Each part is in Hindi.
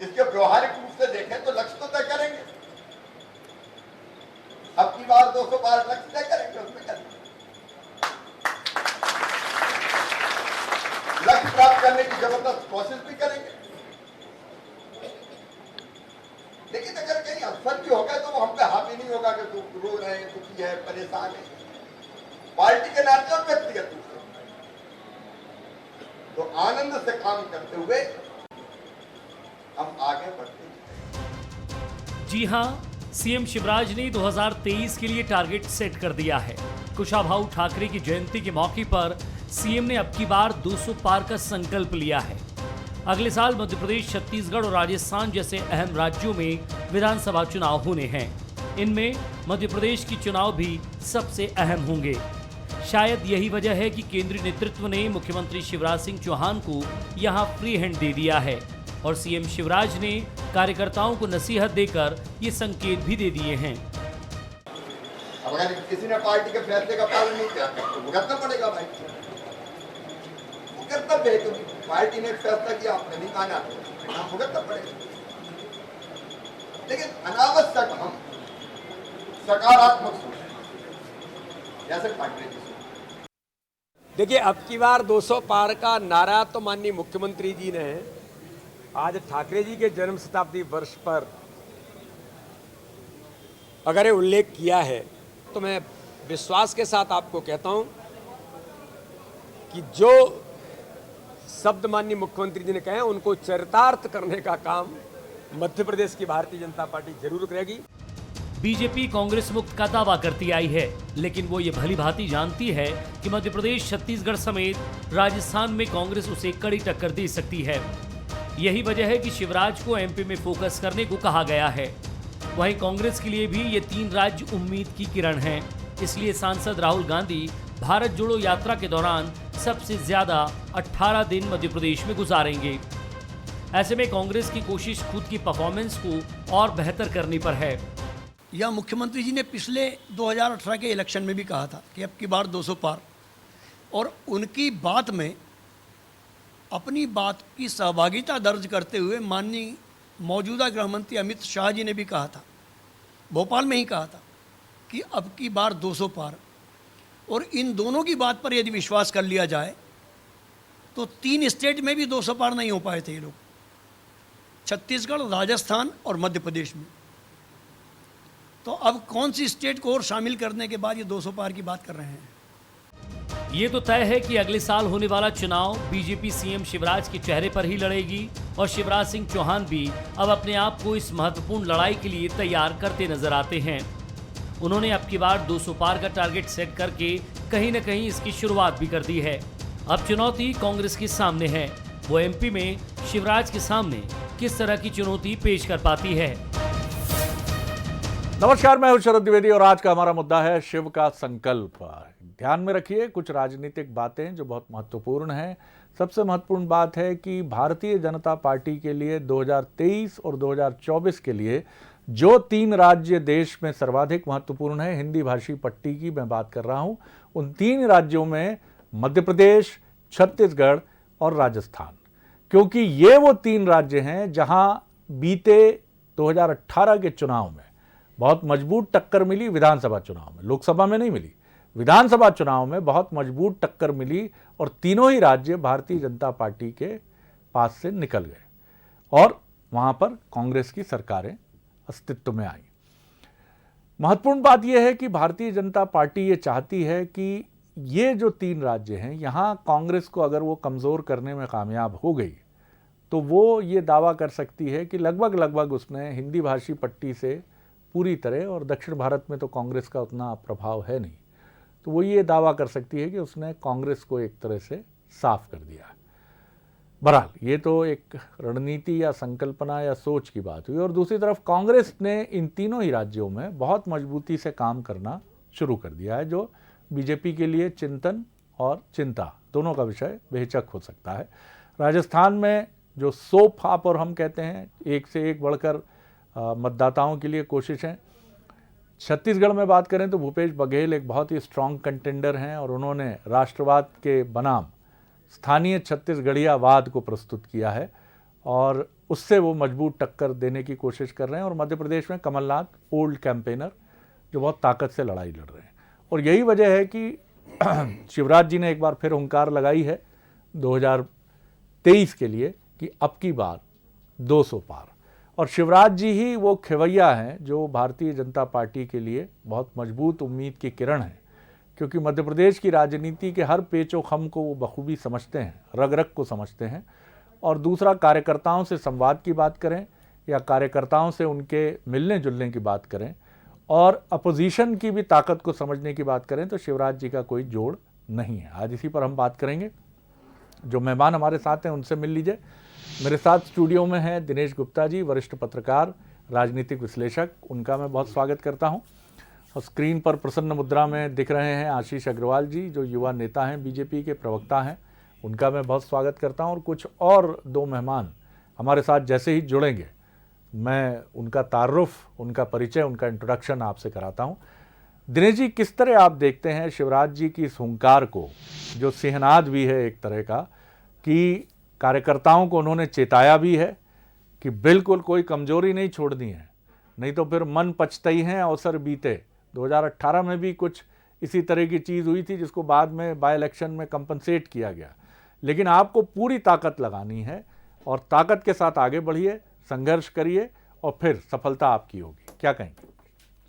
इसके व्यवहारिक रूप से देखें तो लक्ष्य तो तय करेंगे, अब की बार 200 पार लक्ष्य तय करेंगे, उसमें क्या लक्ष्य प्राप्त करने की जबरदस्त कोशिश भी करेंगे। लेकिन अगर कहीं अवसर भी होगा तो वो हम पे हावी नहीं होगा कि तू रो रहे हैं, दुखी है, परेशान है, पार्टी के नाते और व्यक्तिगत रूप से तो आनंद से काम करते हुए हम आगे बढ़ते हैं। जी हां, सीएम शिवराज ने 2023 के लिए टारगेट सेट कर दिया है। कुशाभाऊ ठाकरे की जयंती के मौके पर सीएम ने अब की बार 200 पार का संकल्प लिया है। अगले साल मध्य प्रदेश, छत्तीसगढ़ और राजस्थान जैसे अहम राज्यों में विधानसभा चुनाव होने हैं। इनमें मध्य प्रदेश की चुनाव भी सबसे अहम होंगे। शायद यही वजह है कि केंद्रीय नेतृत्व ने मुख्यमंत्री शिवराज सिंह चौहान को यहां फ्री हैंड दे दिया है और सीएम शिवराज ने कार्यकर्ताओं को नसीहत देकर ये संकेत भी दे दिए हैं। अब अगर किसी ने पार्टी के फैसले का पालन नहीं किया तो भुगतना पड़ेगा भाई, वो कर्तव्य है, क्योंकि पार्टी ने फैसला किया, आपने नहीं माना, परिणाम भुगतना पड़ेगा। लेकिन अनावश्यक हम सकारात्मक सोच, जैसे पार्टी की सोच। देखिए, अब की बार 200 पार का नारा तो माननीय मुख्यमंत्री जी ने आज ठाकरे जी के जन्म शताब्दी वर्ष पर अगर ये उल्लेख किया है तो मैं विश्वास के साथ आपको कहता हूं कि जो शब्द माननीय मुख्यमंत्री जी ने कहे उनको चरितार्थ करने का काम मध्य प्रदेश की भारतीय जनता पार्टी जरूर करेगी। बीजेपी कांग्रेस मुक्त का दावा करती आई है, लेकिन वो ये भली भांति जानती है कि मध्य प्रदेश, छत्तीसगढ़ समेत राजस्थान में कांग्रेस उसे कड़ी टक्कर दे सकती है। यही वजह है कि शिवराज को एमपी में फोकस करने को कहा गया है। वहीं कांग्रेस के लिए भी ये 3 राज्य उम्मीद की किरण हैं। इसलिए सांसद राहुल गांधी भारत जोड़ो यात्रा के दौरान सबसे ज्यादा 18 दिन मध्य प्रदेश में गुजारेंगे। ऐसे में कांग्रेस की कोशिश खुद की परफॉर्मेंस को और बेहतर करने पर है। यह मुख्यमंत्री जी ने पिछले 2018 के इलेक्शन में भी कहा था कि अब की बार 200 पार, और उनकी बात में अपनी बात की सहभागिता दर्ज करते हुए माननीय मौजूदा गृह मंत्री अमित शाह जी ने भी कहा था, भोपाल में ही कहा था कि अब की बार 200 पार। और इन दोनों की बात पर यदि विश्वास कर लिया जाए तो 3 स्टेट में भी 200 पार नहीं हो पाए थे ये लोग, छत्तीसगढ़, राजस्थान और मध्य प्रदेश में। तो अब कौन सी स्टेट को और शामिल करने के बाद ये 200 पार की बात कर रहे हैं। ये तो तय है कि अगले साल होने वाला चुनाव बीजेपी सीएम शिवराज के चेहरे पर ही लड़ेगी और शिवराज सिंह चौहान भी अब अपने आप को इस महत्वपूर्ण लड़ाई के लिए तैयार करते नजर आते हैं। उन्होंने अब की बार 200 पार का टारगेट सेट करके कहीं न कहीं इसकी शुरुआत भी कर दी है। अब चुनौती कांग्रेस के सामने है, वो एमपी में शिवराज के सामने किस तरह की चुनौती पेश कर पाती है। नमस्कार, मैं हूं शरद द्विवेदी और आज का हमारा मुद्दा है शिव का संकल्प। ध्यान में रखिए कुछ राजनीतिक बातें जो बहुत महत्वपूर्ण हैं। सबसे महत्वपूर्ण बात है कि भारतीय जनता पार्टी के लिए 2023 और 2024 के लिए जो 3 राज्य देश में सर्वाधिक महत्वपूर्ण है, हिंदी भाषी पट्टी की मैं बात कर रहा हूं, उन 3 राज्यों में मध्य प्रदेश, छत्तीसगढ़ और राजस्थान, क्योंकि ये वो 3 राज्य हैं जहां बीते 2018 के चुनाव में बहुत मजबूत टक्कर मिली। विधानसभा चुनाव में, लोकसभा में नहीं मिली, विधानसभा चुनाव में बहुत मजबूत टक्कर मिली और तीनों ही राज्य भारतीय जनता पार्टी के पास से निकल गए और वहां पर कांग्रेस की सरकारें अस्तित्व में आई। महत्वपूर्ण बात यह है कि भारतीय जनता पार्टी ये चाहती है कि ये जो 3 राज्य हैं, यहां कांग्रेस को अगर वो कमज़ोर करने में कामयाब हो गई तो वो ये दावा कर सकती है कि लगभग उसने हिंदी भाषी पट्टी से पूरी तरह, और दक्षिण भारत में तो कांग्रेस का उतना प्रभाव है नहीं, तो वो ये दावा कर सकती है कि उसने कांग्रेस को एक तरह से साफ कर दिया। बहरहाल ये तो एक रणनीति या संकल्पना या सोच की बात हुई। और दूसरी तरफ कांग्रेस ने इन तीनों ही राज्यों में बहुत मजबूती से काम करना शुरू कर दिया है, जो बीजेपी के लिए चिंतन और चिंता दोनों का विषय बेहिचक हो सकता है। राजस्थान में जो सोप ऑपर हम कहते हैं, एक से एक बढ़कर मतदाताओं के लिए कोशिशें। छत्तीसगढ़ में बात करें तो भूपेश बघेल एक बहुत ही स्ट्रांग कंटेंडर हैं और उन्होंने राष्ट्रवाद के बनाम स्थानीय छत्तीसगढ़ियावाद को प्रस्तुत किया है और उससे वो मजबूत टक्कर देने की कोशिश कर रहे हैं। और मध्य प्रदेश में कमलनाथ ओल्ड कैंपेनर जो बहुत ताकत से लड़ाई लड़ रहे हैं, और यही वजह है कि शिवराज जी ने एक बार फिर हुंकार लगाई है 2023 के लिए कि अब की बार 200 पार। और शिवराज जी ही वो खेवैया हैं जो भारतीय जनता पार्टी के लिए बहुत मजबूत उम्मीद की किरण है, क्योंकि मध्य प्रदेश की राजनीति के हर पेचो खम को वो बखूबी समझते हैं, रग रग को समझते हैं। और दूसरा, कार्यकर्ताओं से संवाद की बात करें या कार्यकर्ताओं से उनके मिलने जुलने की बात करें और अपोजिशन की भी ताकत को समझने की बात करें तो शिवराज जी का कोई जोड़ नहीं है। आज इसी पर हम बात करेंगे। जो मेहमान हमारे साथ हैं उनसे मिल लीजिए। मेरे साथ स्टूडियो में हैं दिनेश गुप्ता जी, वरिष्ठ पत्रकार, राजनीतिक विश्लेषक, उनका मैं बहुत स्वागत करता हूं। और स्क्रीन पर प्रसन्न मुद्रा में दिख रहे हैं आशीष अग्रवाल जी, जो युवा नेता हैं, बीजेपी के प्रवक्ता हैं, उनका मैं बहुत स्वागत करता हूं। और कुछ और दो मेहमान हमारे साथ जैसे ही जुड़ेंगे मैं उनका तारुफ, उनका परिचय, उनका इंट्रोडक्शन आपसे कराता हूं। दिनेश जी, किस तरह आप देखते हैं शिवराज जी की इस हुंकार को, जो सिहनाद भी है एक तरह का, कि कार्यकर्ताओं को उन्होंने चेताया भी है कि बिल्कुल कोई कमजोरी नहीं छोड़नी है, नहीं तो फिर मन पछताई हैं अवसर बीते। 2018 में भी कुछ इसी तरह की चीज़ हुई थी जिसको बाद में बाय इलेक्शन में कंपनसेट किया गया। लेकिन आपको पूरी ताकत लगानी है और ताकत के साथ आगे बढ़िए, संघर्ष करिए और फिर सफलता आपकी होगी। क्या कहेंगे?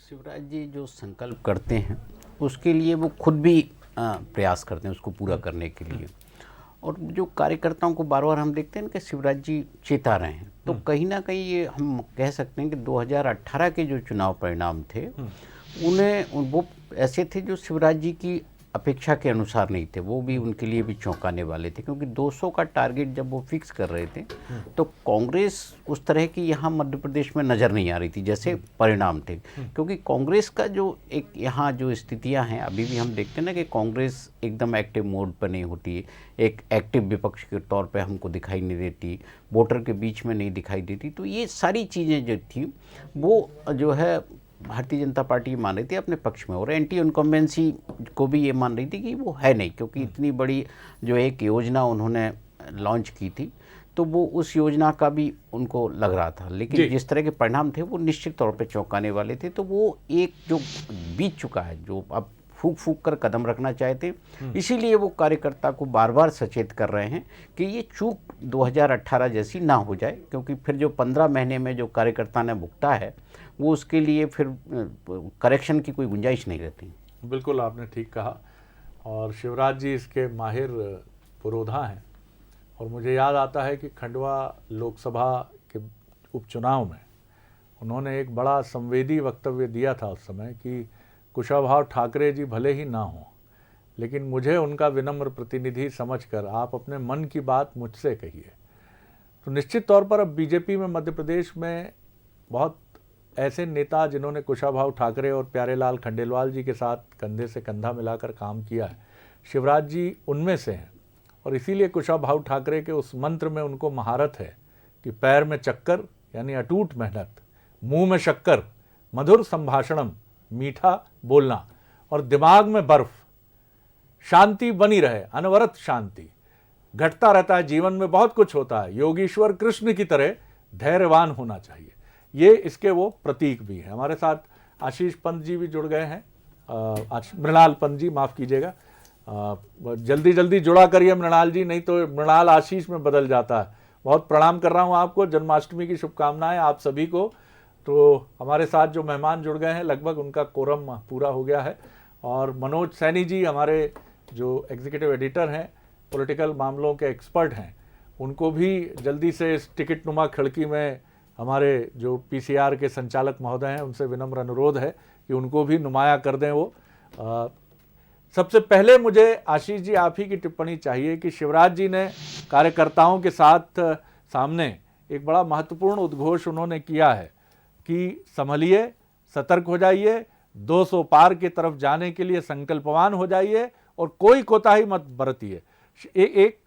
शिवराज जी जो संकल्प करते हैं उसके लिए वो खुद भी प्रयास करते हैं उसको पूरा करने के लिए। और जो कार्यकर्ताओं को बार बार हम देखते हैं कि शिवराज जी चेता रहे हैं, तो कहीं ना कहीं ये हम कह सकते हैं कि 2018 के जो चुनाव परिणाम थे वो ऐसे थे जो शिवराज जी की अपेक्षा के अनुसार नहीं थे। वो भी उनके लिए भी चौंकाने वाले थे, क्योंकि 200 का टारगेट जब वो फिक्स कर रहे थे तो कांग्रेस उस तरह की यहाँ मध्य प्रदेश में नज़र नहीं आ रही थी जैसे परिणाम थे। क्योंकि कांग्रेस का जो एक यहाँ जो स्थितियाँ हैं अभी भी हम देखते हैं ना कि कांग्रेस एकदम एक्टिव मोड पर नहीं होती, एक एक्टिव विपक्ष के तौर पे हमको दिखाई नहीं देती, वोटर के बीच में नहीं दिखाई देती। तो ये सारी चीज़ें जो थी वो जो है भारतीय जनता पार्टी मान रही थी अपने पक्ष में, और एंटी इनकम्बेंसी को भी ये मान रही थी कि वो है नहीं, क्योंकि इतनी बड़ी जो एक योजना उन्होंने लॉन्च की थी तो वो उस योजना का भी उनको लग रहा था। लेकिन जिस तरह के परिणाम थे वो निश्चित तौर पे चौंकाने वाले थे। तो वो एक जो बीत चुका है, जो अब फूक फूक कर कदम रखना चाहते, इसीलिए वो कार्यकर्ता को बार बार सचेत कर रहे हैं कि ये चूक 2018 जैसी ना हो जाए, क्योंकि फिर जो 15 महीने में जो कार्यकर्ता ने भुगता है वो उसके लिए फिर करेक्शन की कोई गुंजाइश नहीं रहती। बिल्कुल आपने ठीक कहा। और शिवराज जी इसके माहिर पुरोधा हैं। और मुझे याद आता है कि खंडवा लोकसभा के उपचुनाव में उन्होंने एक बड़ा संवेदी वक्तव्य दिया था उस समय कि कुशाभाऊ ठाकरे जी भले ही ना हों, लेकिन मुझे उनका विनम्र प्रतिनिधि समझकर आप अपने मन की बात मुझसे कहिए। तो निश्चित तौर पर अब बीजेपी में मध्य प्रदेश में बहुत ऐसे नेता जिन्होंने कुशाभाऊ ठाकरे और प्यारेलाल खंडेलवाल जी के साथ कंधे से कंधा मिलाकर काम किया है, शिवराज जी उनमें से हैं। और इसीलिए कुशाभाऊ ठाकरे के उस मंत्र में उनको महारत है कि पैर में चक्कर यानी अटूट मेहनत, मुंह में शक्कर, मधुर संभाषणम, मीठा बोलना, और दिमाग में बर्फ, शांति बनी रहे, अनवरत शांति। घटता रहता है जीवन में, बहुत कुछ होता है, योगीश्वर कृष्ण की तरह धैर्यवान होना चाहिए। ये इसके वो प्रतीक भी हैं। हमारे साथ आशीष पंत जी भी जुड़ गए हैं, मृणाल पंत जी, माफ़ कीजिएगा, जल्दी जल्दी जुड़ा करिए मृणाल जी, नहीं तो मृणाल आशीष में बदल जाता है। बहुत प्रणाम कर रहा हूँ आपको, जन्माष्टमी की शुभकामनाएं आप सभी को। तो हमारे साथ जो मेहमान जुड़ गए हैं लगभग उनका कोरम पूरा हो गया है। और मनोज सैनी जी हमारे जो एग्जीक्यूटिव एडिटर हैं, पॉलिटिकल मामलों के एक्सपर्ट हैं, उनको भी जल्दी से इस टिकट नुमा खिड़की में हमारे जो पीसीआर के संचालक महोदय हैं उनसे विनम्र अनुरोध है कि उनको भी नुमाया कर दें वो। सबसे पहले मुझे आशीष जी आप ही की टिप्पणी चाहिए कि शिवराज जी ने कार्यकर्ताओं के साथ सामने एक बड़ा महत्वपूर्ण उद्घोष उन्होंने किया है कि संभलिए, सतर्क हो जाइए, 200 पार की तरफ जाने के लिए संकल्पवान हो जाइए और कोई कोताही मत बरतिए। एक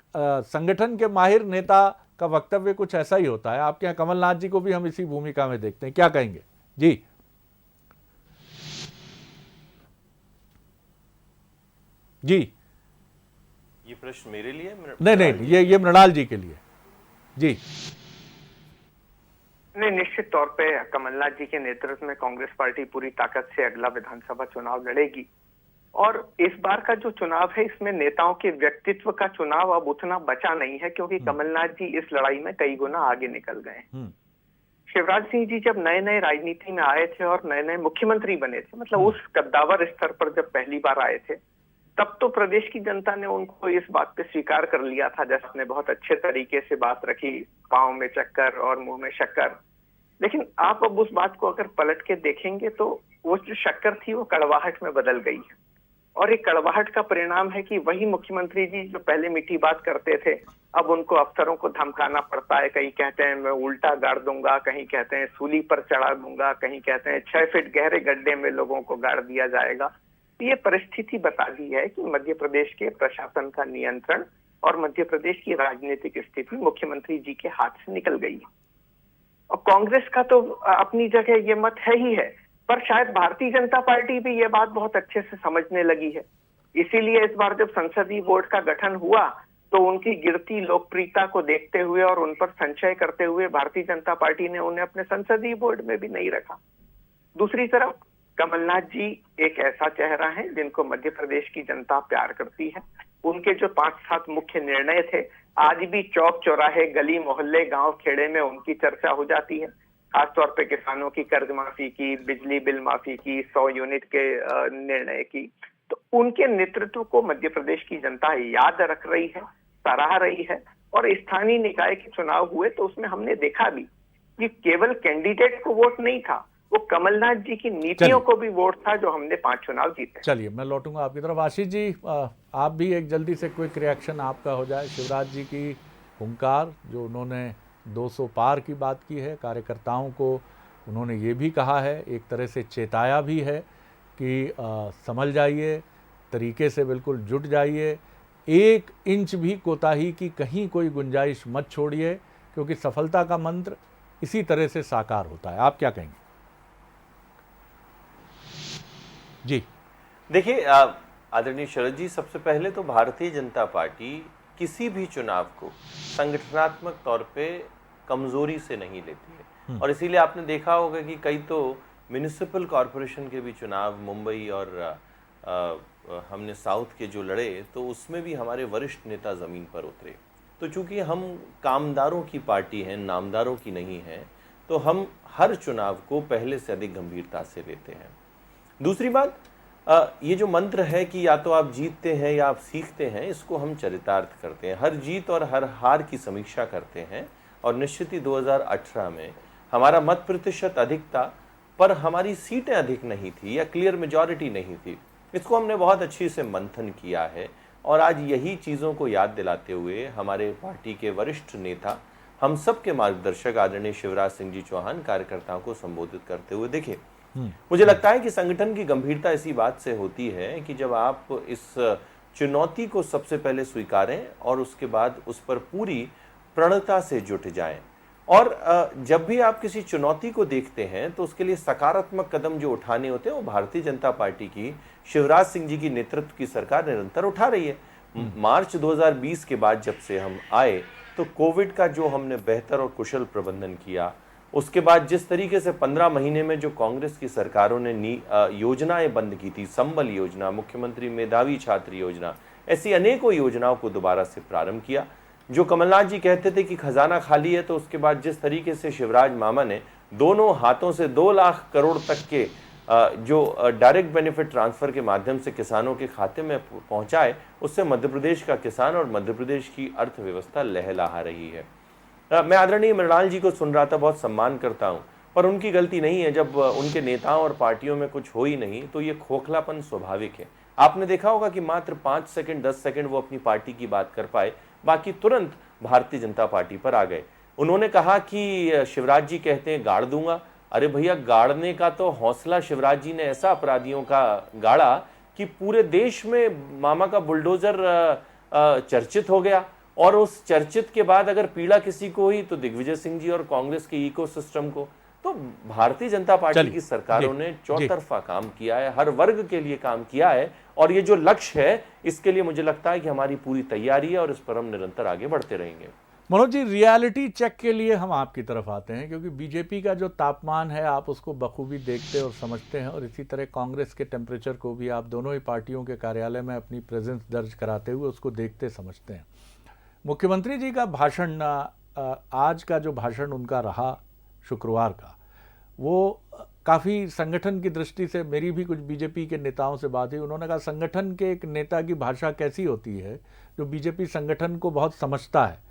संगठन के माहिर नेता का वक्तव्य कुछ ऐसा ही होता है। आपके यहाँ कमलनाथ जी को भी हम इसी भूमिका में देखते हैं, क्या कहेंगे जी? जी, ये प्रश्न मेरे लिए? नहीं, ये मृणाल जी के लिए जी। नहीं, निश्चित तौर पे कमलनाथ जी के नेतृत्व में कांग्रेस पार्टी पूरी ताकत से अगला विधानसभा चुनाव लड़ेगी। और इस बार का जो चुनाव है इसमें नेताओं के व्यक्तित्व का चुनाव अब उतना बचा नहीं है, क्योंकि कमलनाथ जी इस लड़ाई में कई गुना आगे निकल गए हैं। शिवराज सिंह जी जब नए नए राजनीति में आए थे और नए नए मुख्यमंत्री बने थे, मतलब उस कद्दावर स्तर पर जब पहली बार आए थे, तब तो प्रदेश की जनता ने उनको इस बात पे स्वीकार कर लिया था, जैसे आपने बहुत अच्छे तरीके से बात रखी, पांव में चक्कर और मुंह में शक्कर। लेकिन आप अब उस बात को अगर पलट के देखेंगे तो वो जो शक्कर थी वो कड़वाहट में बदल गई है। और एक कड़वाहट का परिणाम है कि वही मुख्यमंत्री जी जो पहले मीठी बात करते थे, अब उनको अफसरों को धमकाना पड़ता है। कहीं कहते हैं मैं उल्टा गाड़ दूंगा, कहीं कहते हैं सूली पर चढ़ा दूंगा, कहीं कहते हैं 6 फीट गहरे गड्ढे में लोगों को गाड़ दिया जाएगा। ये परिस्थिति बताती है कि मध्य प्रदेश के प्रशासन का नियंत्रण और मध्य प्रदेश की राजनीतिक स्थिति मुख्यमंत्री जी के हाथ से निकल गई है। और कांग्रेस का तो अपनी जगह ये मत है ही है, पर शायद भारतीय जनता पार्टी भी ये बात बहुत अच्छे से समझने लगी है। इसीलिए इस बार जब संसदीय बोर्ड का गठन हुआ तो उनकी गिरती लोकप्रियता को देखते हुए और उन पर संशय करते हुए भारतीय जनता पार्टी ने उन्हें अपने संसदीय बोर्ड में भी नहीं रखा। दूसरी तरफ कमलनाथ जी एक ऐसा चेहरा है जिनको मध्य प्रदेश की जनता प्यार करती है। उनके जो 5-7 मुख्य निर्णय थे, आज भी चौक चौराहे, गली मोहल्ले, गांव खेड़े में उनकी चर्चा हो जाती है। खासतौर पे किसानों की कर्ज माफी की, बिजली बिल माफी की, 100 यूनिट के निर्णय की। तो उनके नेतृत्व को मध्य प्रदेश की जनता याद रख रही है, सराह रही है। और स्थानीय निकाय के चुनाव हुए तो उसमें हमने देखा भी कि केवल कैंडिडेट को वोट नहीं था, वो कमलनाथ जी की नीतियों को भी वोट था, जो हमने 5 चुनाव जीते। चलिए मैं लौटूंगा आपकी तरफ। आशीष जी, आप भी एक जल्दी से क्विक रिएक्शन आपका हो जाए। शिवराज जी की हुंकार, जो उन्होंने 200 पार की बात की है, कार्यकर्ताओं को उन्होंने ये भी कहा है, एक तरह से चेताया भी है कि संभल जाइए, तरीके से बिल्कुल जुट जाइए, 1 इंच भी कोताही की कहीं कोई गुंजाइश मत छोड़िए, क्योंकि सफलता का मंत्र इसी तरह से साकार होता है। आप क्या कहेंगे? जी देखिए आदरणीय शरद जी, सबसे पहले तो भारतीय जनता पार्टी किसी भी चुनाव को संगठनात्मक तौर पे कमजोरी से नहीं लेती है। और इसीलिए आपने देखा होगा कि कई तो म्यूनिसिपल कॉरपोरेशन के भी चुनाव मुंबई और हमने साउथ के जो लड़े, तो उसमें भी हमारे वरिष्ठ नेता जमीन पर उतरे। तो चूंकि हम कामदारों की पार्टी हैं, नामदारों की नहीं है, तो हम हर चुनाव को पहले से अधिक गंभीरता से लेते हैं। दूसरी बात, ये जो मंत्र है कि या तो आप जीतते हैं या आप सीखते हैं, इसको हम चरितार्थ करते हैं। हर जीत और हर हार की समीक्षा करते हैं। और निश्चित ही 2018 में हमारा मत प्रतिशत अधिक था, पर हमारी सीटें अधिक नहीं थी या क्लियर मेजॉरिटी नहीं थी। इसको हमने बहुत अच्छी से मंथन किया है। और आज यही चीज़ों को याद दिलाते हुए हमारे पार्टी के वरिष्ठ नेता, हम सब के मार्गदर्शक आदरणीय शिवराज सिंह जी चौहान कार्यकर्ताओं को संबोधित करते हुए देखे। मुझे लगता है कि संगठन की गंभीरता इसी बात से होती है कि जब आप इस चुनौती को सबसे पहले स्वीकारें और उसके बाद उस पर पूरी प्रणता से जुट जाएं। और जब भी आप किसी चुनौती को देखते हैं तो उसके लिए सकारात्मक कदम जो उठाने होते हैं, वो भारतीय जनता पार्टी की शिवराज सिंह जी की नेतृत्व की सरकार निरंतर उठा रही है। मार्च 2020 के बाद जब से हम आए तो कोविड का जो हमने बेहतर और कुशल प्रबंधन किया, उसके बाद जिस तरीके से 15 महीने में जो कांग्रेस की सरकारों ने योजनाएं बंद की थी, संबल योजना, मुख्यमंत्री मेधावी छात्र योजना, ऐसी अनेकों योजनाओं को दोबारा से प्रारंभ किया। जो कमलनाथ जी कहते थे कि खजाना खाली है, तो उसके बाद जिस तरीके से शिवराज मामा ने दोनों हाथों से 2 लाख करोड़ तक के जो डायरेक्ट बेनिफिट ट्रांसफर के माध्यम से किसानों के खाते में पहुंचाए, उससे मध्य प्रदेश का किसान और मध्य प्रदेश की अर्थव्यवस्था लहलहा रही है। मैं आदरणीय मृणाल जी को सुन रहा था, बहुत सम्मान करता हूं, पर उनकी गलती नहीं है। जब उनके नेताओं और पार्टियों में कुछ हो ही नहीं तो ये खोखलापन स्वाभाविक है। आपने देखा होगा कि मात्र 5 सेकंड 10 सेकंड वो अपनी पार्टी की बात कर पाए, बाकी तुरंत भारतीय जनता पार्टी पर आ गए। उन्होंने कहा कि शिवराज जी कहते हैं गाड़ दूंगा। अरे भैया, गाड़ने का तो हौसला शिवराज जी ने ऐसा अपराधियों का गाड़ा कि पूरे देश में मामा का बुलडोजर चर्चित हो गया। और उस चर्चित के बाद अगर पीड़ा किसी को हुई तो दिग्विजय सिंह जी और कांग्रेस के इकोसिस्टम को। तो भारतीय जनता पार्टी की सरकारों ने चौतरफा काम किया है, हर वर्ग के लिए काम किया है। और ये जो लक्ष्य है, इसके लिए मुझे लगता है कि हमारी पूरी तैयारी है और इस पर हम निरंतर आगे बढ़ते रहेंगे। मनोज जी, रियलिटी चेक के लिए हम आपकी तरफ आते हैं, क्योंकि बीजेपी का जो तापमान है आप उसको बखूबी देखते और समझते हैं, और इसी तरह कांग्रेस के टेम्परेचर को भी आप दोनों ही पार्टियों के कार्यालय में अपनी प्रेजेंस दर्ज कराते हुए उसको देखते समझते हैं। मुख्यमंत्री जी का भाषण, आज का जो भाषण उनका रहा शुक्रवार का, वो काफ़ी संगठन की दृष्टि से, मेरी भी कुछ बीजेपी के नेताओं से बात हुई, उन्होंने कहा संगठन के एक नेता की भाषा कैसी होती है जो बीजेपी संगठन को बहुत समझता है।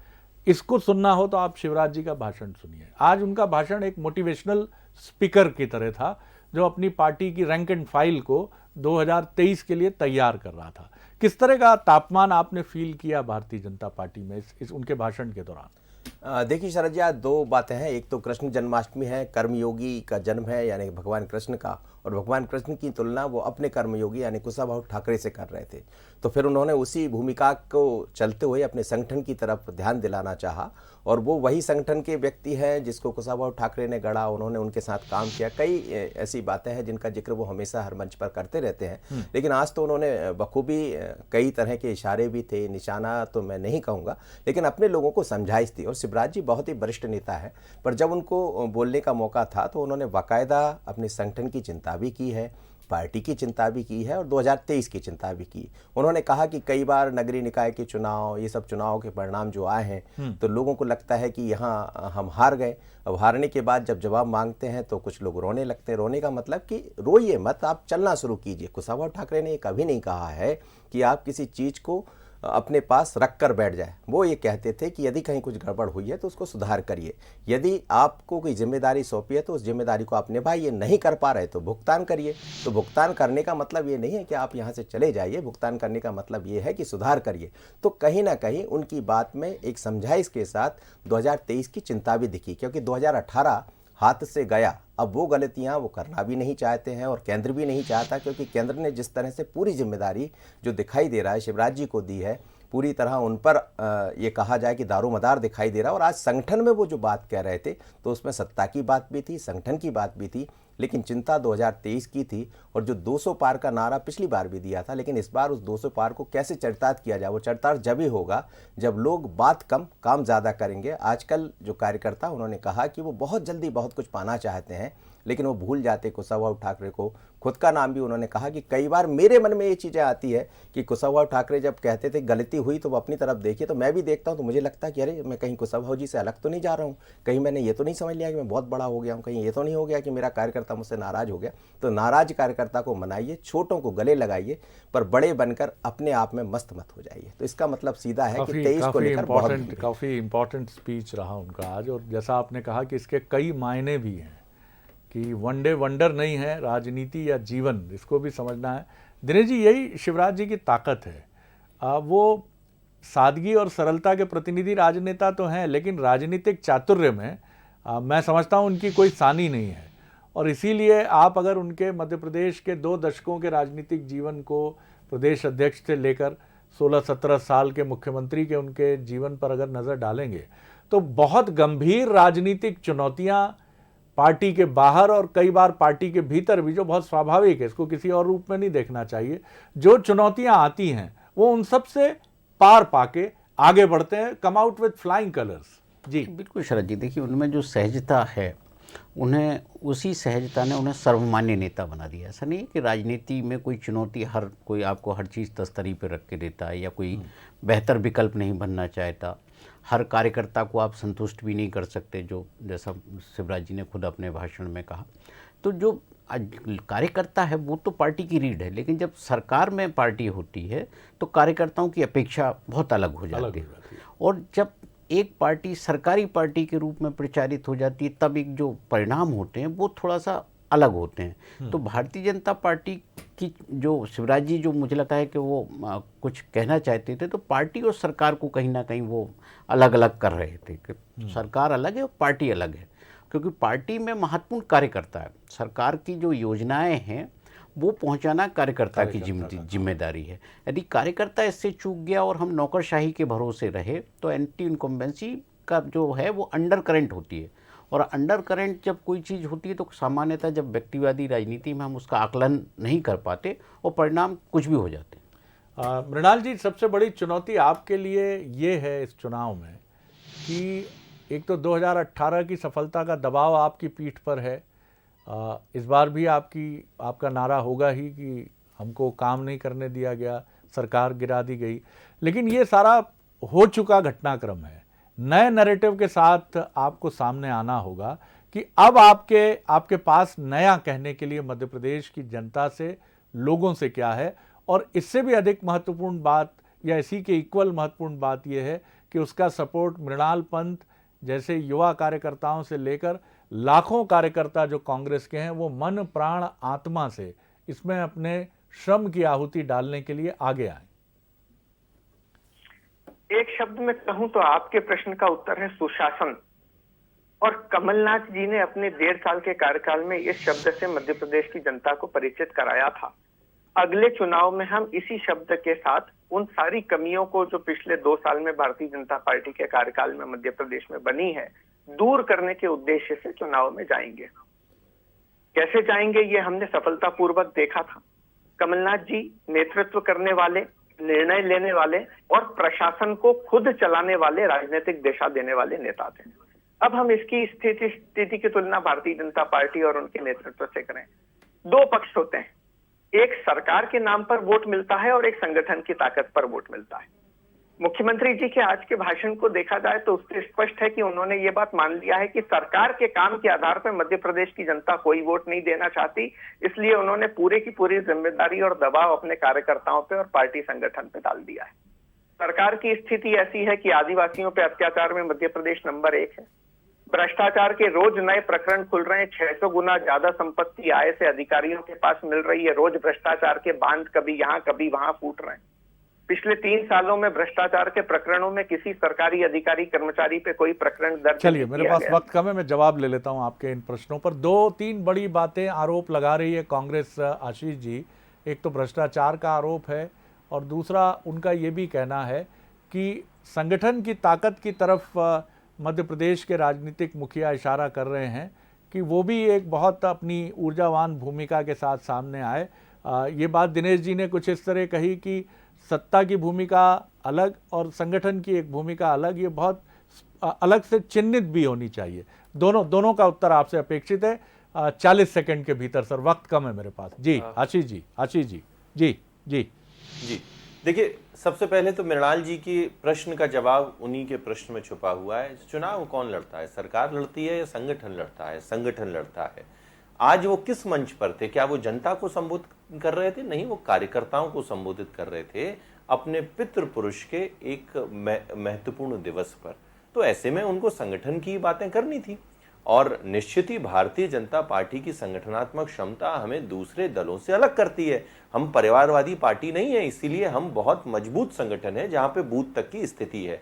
इसको सुनना हो तो आप शिवराज जी का भाषण सुनिए। आज उनका भाषण एक मोटिवेशनल स्पीकर की तरह था जो अपनी पार्टी की रैंक एंड फाइल को 2023 के लिए तैयार कर रहा था। किस तरह का तापमान आपने फील किया भारतीय जनता पार्टी में इस उनके भाषण के दौरान? देखिए शरद जी, आज दो बातें हैं। एक तो कृष्ण जन्माष्टमी है, कर्मयोगी का जन्म है यानी भगवान कृष्ण का, और भगवान कृष्ण की तुलना वो अपने कर्मयोगी यानी कुशाभाऊ ठाकरे से कर रहे थे। तो फिर उन्होंने उसी भूमिका को चलते हुए अपने संगठन की तरफ ध्यान दिलाना चाहा, और वो वही संगठन के व्यक्ति हैं जिसको कुशाभाऊ ठाकरे ने गढ़ा, उन्होंने उनके साथ काम किया। कई ऐसी बातें हैं जिनका जिक्र वो हमेशा हर मंच पर करते रहते हैं, लेकिन आज तो उन्होंने बखूबी कई तरह के इशारे भी थे, निशाना तो मैं नहीं कहूँगा, लेकिन अपने लोगों को समझाइश दी। और शिवराज जी बहुत ही वरिष्ठ नेता है, पर जब उनको बोलने का मौका था तो उन्होंने बाकायदा अपने संगठन की चिंता भी की है, पार्टी की चिंता भी की है और 2023 की चिंता भी की। उन्होंने कहा कि कई बार नगरीय निकाय के चुनाव, ये सब चुनाव के परिणाम जो आए हैं तो लोगों को लगता है कि यहाँ हम हार गए। अब हारने के बाद जब जवाब मांगते हैं तो कुछ लोग रोने लगते हैं। रोने का मतलब कि रोइए मत, आप चलना शुरू कीजिए। कुशाभाऊ ठाकरे ने ये कभी नहीं कहा है कि आप किसी चीज़ को अपने पास रख कर बैठ जाए। वो ये कहते थे कि यदि कहीं कुछ गड़बड़ हुई है तो उसको सुधार करिए, यदि आपको कोई जिम्मेदारी सौंपी है तो उस जिम्मेदारी को आप निभाइए, नहीं कर पा रहे तो भुगतान करिए। तो भुगतान करने का मतलब ये नहीं है कि आप यहाँ से चले जाइए, भुगतान करने का मतलब ये है कि सुधार करिए। तो कहीं ना कहीं उनकी बात में एक समझाइश के साथ 2023 की चिंता भी दिखी, क्योंकि 2018 हाथ से गया। अब वो गलतियां वो करना भी नहीं चाहते हैं और केंद्र भी नहीं चाहता, क्योंकि केंद्र ने जिस तरह से पूरी जिम्मेदारी जो दिखाई दे रहा है शिवराज जी को दी है, पूरी तरह उन पर ये कहा जाए कि दारोमदार दिखाई दे रहा है। और आज संगठन में वो जो बात कह रहे थे तो उसमें सत्ता की बात भी थी, संगठन की बात भी थी, लेकिन चिंता 2023 की थी। और जो 200 पार का नारा पिछली बार भी दिया था, लेकिन इस बार उस 200 पार को कैसे चरितार्थ किया जाए, वो चरितार्थ जब ही होगा जब लोग बात कम काम ज़्यादा करेंगे। आजकल जो कार्यकर्ता, उन्होंने कहा कि वो बहुत जल्दी बहुत कुछ पाना चाहते हैं, लेकिन वो भूल जाते कुशाभाऊ ठाकरे को। खुद का नाम भी उन्होंने कहा कि कई बार मेरे मन में ये चीज़ें आती है कि कुशाभाऊ ठाकरे जब कहते थे गलती हुई तो वो अपनी तरफ देखिए, तो मैं भी देखता हूँ तो मुझे लगता है कि अरे मैं कहीं कुशाभाऊ जी से अलग तो नहीं जा रहा हूँ, कहीं मैंने ये तो नहीं समझ लिया कि मैं बहुत बड़ा हो गया हूँ, कहीं ये तो नहीं हो गया कि मेरा कार्यकर्ता मुझसे नाराज़ हो गया। तो नाराज कार्यकर्ता को मनाइए, छोटों को गले लगाइए, पर बड़े बनकर अपने आप में मस्त मत हो जाइए। तो इसका मतलब सीधा है कि 23 को लेकर काफ़ी इंपॉर्टेंट स्पीच रहा उनका आज। और जैसा आपने कहा कि इसके कई मायने भी हैं कि वन डे वंडर नहीं है राजनीति या जीवन, इसको भी समझना है। दिनेश जी, यही शिवराज जी की ताकत है। वो सादगी और सरलता के प्रतिनिधि राजनेता तो हैं, लेकिन राजनीतिक चातुर्य में मैं समझता हूँ उनकी कोई सानी नहीं है। और इसीलिए आप अगर उनके मध्य प्रदेश के 2 दशकों के राजनीतिक जीवन को प्रदेश अध्यक्ष से लेकर 16-17 साल के मुख्यमंत्री के उनके जीवन पर अगर नज़र डालेंगे तो बहुत गंभीर राजनीतिक चुनौतियाँ पार्टी के बाहर और कई बार पार्टी के भीतर भी, जो बहुत स्वाभाविक है, इसको किसी और रूप में नहीं देखना चाहिए, जो चुनौतियां आती हैं वो उन सब से पार पाके आगे बढ़ते हैं, come out with flying colours. जी बिल्कुल शरद जी, देखिए उनमें जो सहजता है, उन्हें उसी सहजता ने उन्हें सर्वमान्य नेता बना दिया। ऐसा नहीं है कि राजनीति में कोई चुनौती हर कोई आपको हर चीज़ तस्तरी पे रख के देता है या कोई बेहतर विकल्प नहीं बनना चाहता। हर कार्यकर्ता को आप संतुष्ट भी नहीं कर सकते, जो जैसा शिवराज जी ने खुद अपने भाषण में कहा। तो जो कार्यकर्ता है वो तो पार्टी की रीढ़ है, लेकिन जब सरकार में पार्टी होती है तो कार्यकर्ताओं की अपेक्षा बहुत अलग हो जाती है। और जब एक पार्टी सरकारी पार्टी के रूप में प्रचारित हो जाती है तब एक जो परिणाम होते हैं वो थोड़ा सा अलग होते हैं। तो भारतीय जनता पार्टी की जो शिवराज जी, जो मुझे लगता है कि वो कुछ कहना चाहते थे, तो पार्टी और सरकार को कहीं ना कहीं वो अलग अलग कर रहे थे कि सरकार अलग है और पार्टी अलग है। क्योंकि पार्टी में महत्वपूर्ण कार्यकर्ता है, सरकार की जो योजनाएं हैं वो पहुंचाना कार्यकर्ता की जिम्मेदारी है। यदि कार्यकर्ता इससे चूक गया और हम नौकरशाही के भरोसे रहे तो एंटी इनकम्बेंसी का जो है वो अंडर करंट होती है। और अंडर करंट जब कोई चीज़ होती है तो सामान्यतः जब व्यक्तिवादी राजनीति में हम उसका आकलन नहीं कर पाते और परिणाम कुछ भी हो जाते हैं। मृणाल जी, सबसे बड़ी चुनौती आपके लिए ये है इस चुनाव में कि एक तो 2018 की सफलता का दबाव आपकी पीठ पर है, इस बार भी आपका नारा होगा ही कि हमको काम नहीं करने दिया गया, सरकार गिरा दी गई, लेकिन ये सारा हो चुका घटनाक्रम है। नए नैरेटिव के साथ आपको सामने आना होगा कि अब आपके पास नया कहने के लिए मध्य प्रदेश की जनता से, लोगों से क्या है। और इससे भी अधिक महत्वपूर्ण बात या इसी के इक्वल महत्वपूर्ण बात यह है कि उसका सपोर्ट मृणाल पंत जैसे युवा कार्यकर्ताओं से लेकर लाखों कार्यकर्ता जो कांग्रेस के हैं, वो मन प्राण आत्मा से इसमें अपने श्रम की आहुति डालने के लिए आगे आए। एक शब्द में कहूं तो आपके प्रश्न का उत्तर है सुशासन। और कमलनाथ जी ने अपने 1.5 साल के कार्यकाल में इस शब्द से मध्य प्रदेश की जनता को परिचित कराया था। अगले चुनाव में हम इसी शब्द के साथ उन सारी कमियों को जो पिछले 2 साल में भारतीय जनता पार्टी के कार्यकाल में मध्य प्रदेश में बनी है, दूर करने के उद्देश्य से चुनाव में जाएंगे। कैसे जाएंगे ये हमने सफलतापूर्वक देखा था। कमलनाथ जी नेतृत्व करने वाले, निर्णय लेने वाले और प्रशासन को खुद चलाने वाले, राजनीतिक दिशा देने वाले नेता थे। अब हम इसकी स्थिति की तुलना भारतीय जनता पार्टी और उनके नेतृत्व से करें। 2 पक्ष होते हैं, एक सरकार के नाम पर वोट मिलता है और एक संगठन की ताकत पर वोट मिलता है। मुख्यमंत्री जी के आज के भाषण को देखा जाए तो उससे स्पष्ट है कि उन्होंने ये बात मान लिया है कि सरकार के काम के आधार पर मध्य प्रदेश की जनता कोई वोट नहीं देना चाहती, इसलिए उन्होंने पूरी की पूरी जिम्मेदारी और दबाव अपने कार्यकर्ताओं पे और पार्टी संगठन पे डाल दिया है। सरकार की स्थिति ऐसी है कि आदिवासियों पे अत्याचार में मध्य प्रदेश नंबर 1 है। भ्रष्टाचार के रोज नए प्रकरण खुल रहे हैं। 600 गुना ज्यादा संपत्ति आय से अधिकारियों के पास मिल रही है। रोज भ्रष्टाचार के बांध कभी यहाँ कभी वहां फूट रहे हैं। पिछले 3 सालों में भ्रष्टाचार के प्रकरणों में किसी सरकारी अधिकारी कर्मचारी पे कोई प्रकरण दर्ज चलिए, मेरे पास वक्त कम है, मैं जवाब ले लेता हूं आपके इन प्रश्नों पर। 2-3 बड़ी बातें आरोप लगा रही है कांग्रेस आशीष जी। एक तो भ्रष्टाचार का आरोप है और दूसरा उनका ये भी कहना है कि संगठन की ताकत की तरफ मध्य प्रदेश के राजनीतिक मुखिया इशारा कर रहे हैं कि वो भी एक बहुत अपनी ऊर्जावान भूमिका के साथ सामने आए। ये बात दिनेश जी ने कुछ इस तरह कही कि सत्ता की भूमिका अलग और संगठन की एक भूमिका अलग, ये बहुत अलग से चिन्हित भी होनी चाहिए। दोनों का उत्तर आपसे अपेक्षित है 40 सेकंड के भीतर। सर, वक्त कम है मेरे पास। जी आशीष जी। जी जी जी देखिए, सबसे पहले तो मृणाल जी की प्रश्न का जवाब उन्हीं के प्रश्न में छुपा हुआ है। चुनाव कौन लड़ता है, सरकार लड़ती है या संगठन लड़ता है? संगठन लड़ता है। आज वो किस मंच पर थे? क्या वो जनता को संबोधित कर रहे थे? नहीं, वो कार्यकर्ताओं को संबोधित कर रहे थे अपने पितृ पुरुष के एक महत्वपूर्ण दिवस पर। तो ऐसे में उनको संगठन की बातें करनी थी। और निश्चित ही भारतीय जनता पार्टी की संगठनात्मक क्षमता हमें दूसरे दलों से अलग करती है। हम परिवारवादी पार्टी नहीं है, इसीलिए हम बहुत मजबूत संगठन है जहां पे बूथ तक की स्थिति है।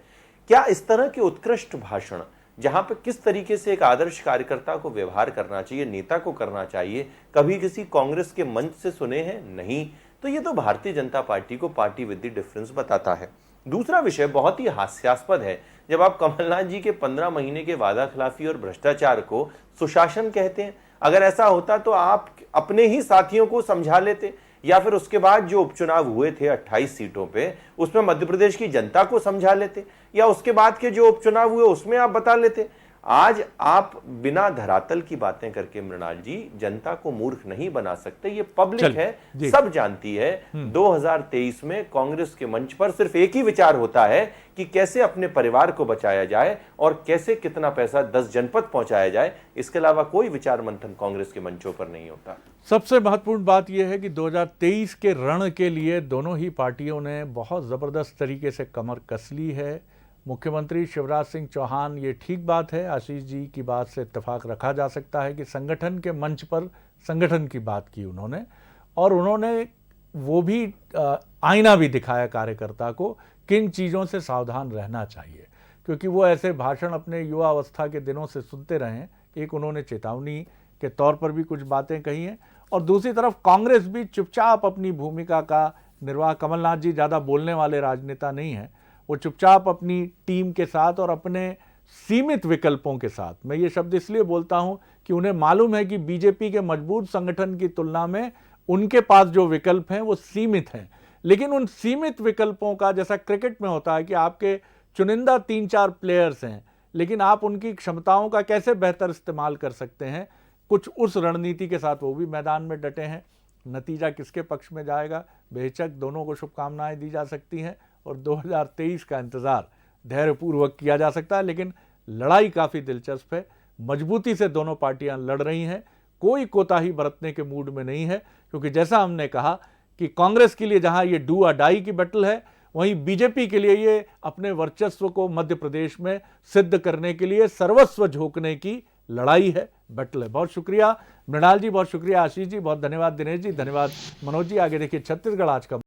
क्या इस तरह के उत्कृष्ट भाषण जहां पे किस तरीके से एक आदर्श कार्यकर्ता को व्यवहार करना चाहिए, नेता को करना चाहिए, कभी किसी कांग्रेस के मंच से सुने हैं? नहीं। तो ये तो भारतीय जनता पार्टी को पार्टी विद द डिफरेंस बताता है। दूसरा विषय बहुत ही हास्यास्पद है, जब आप कमलनाथ जी के 15 महीने के वादा खिलाफी और भ्रष्टाचार को सुशासन कहते हैं। अगर ऐसा होता तो आप अपने ही साथियों को समझा लेते, या फिर उसके बाद जो उपचुनाव हुए थे 28 सीटों पे, उसमें मध्य प्रदेश की जनता को समझा लेते, या उसके बाद के जो उपचुनाव हुए उसमें आप बता लेते। आज आप बिना धरातल की बातें करके मृणाल जी जनता को मूर्ख नहीं बना सकते। ये पब्लिक है, सब जानती है। 2023 में कांग्रेस के मंच पर सिर्फ एक ही विचार होता है कि कैसे अपने परिवार को बचाया जाए और कैसे कितना पैसा 10 जनपद पहुंचाया जाए। इसके अलावा कोई विचार मंथन कांग्रेस के मंचों पर नहीं होता। सबसे महत्वपूर्ण बात यह है कि 2023 के रण के लिए दोनों ही पार्टियों ने बहुत ज़बरदस्त तरीके से कमर कस ली है। मुख्यमंत्री शिवराज सिंह चौहान, ये ठीक बात है, आशीष जी की बात से इत्तेफाक रखा जा सकता है कि संगठन के मंच पर संगठन की बात की उन्होंने, और उन्होंने वो भी आईना भी दिखाया कार्यकर्ता को किन चीज़ों से सावधान रहना चाहिए, क्योंकि वो ऐसे भाषण अपने युवा अवस्था के दिनों से सुनते रहे। एक उन्होंने चेतावनी के तौर पर भी कुछ बातें कही हैं, और दूसरी तरफ कांग्रेस भी चुपचाप अपनी भूमिका का निर्वाह, कमलनाथ जी ज़्यादा बोलने वाले राजनेता नहीं हैं, वो चुपचाप अपनी टीम के साथ और अपने सीमित विकल्पों के साथ, मैं ये शब्द इसलिए बोलता हूं कि उन्हें मालूम है कि बीजेपी के मजबूत संगठन की तुलना में उनके पास जो विकल्प हैं वो सीमित हैं, लेकिन उन सीमित विकल्पों का, जैसा क्रिकेट में होता है कि आपके चुनिंदा 3-4 प्लेयर्स हैं, लेकिन आप उनकी क्षमताओं का कैसे बेहतर इस्तेमाल कर सकते हैं, कुछ उस रणनीति के साथ वो भी मैदान में डटे हैं। नतीजा किसके पक्ष में जाएगा, बेशक दोनों को शुभकामनाएं दी जा सकती हैं और 2023 का इंतज़ार धैर्यपूर्वक किया जा सकता है। लेकिन लड़ाई काफ़ी दिलचस्प है, मजबूती से दोनों पार्टियां लड़ रही हैं, कोई कोताही बरतने के मूड में नहीं है, क्योंकि जैसा हमने कहा कि कांग्रेस के लिए जहां ये डू और डाई की बैटल है, वहीं बीजेपी के लिए ये अपने वर्चस्व को मध्य प्रदेश में सिद्ध करने के लिए सर्वस्व झोंकने की लड़ाई है, बैटल है। बहुत शुक्रिया मृणाल जी, बहुत शुक्रिया आशीष जी, बहुत धन्यवाद दिनेश जी, धन्यवाद मनोज जी। आगे देखिए छत्तीसगढ़ आज का।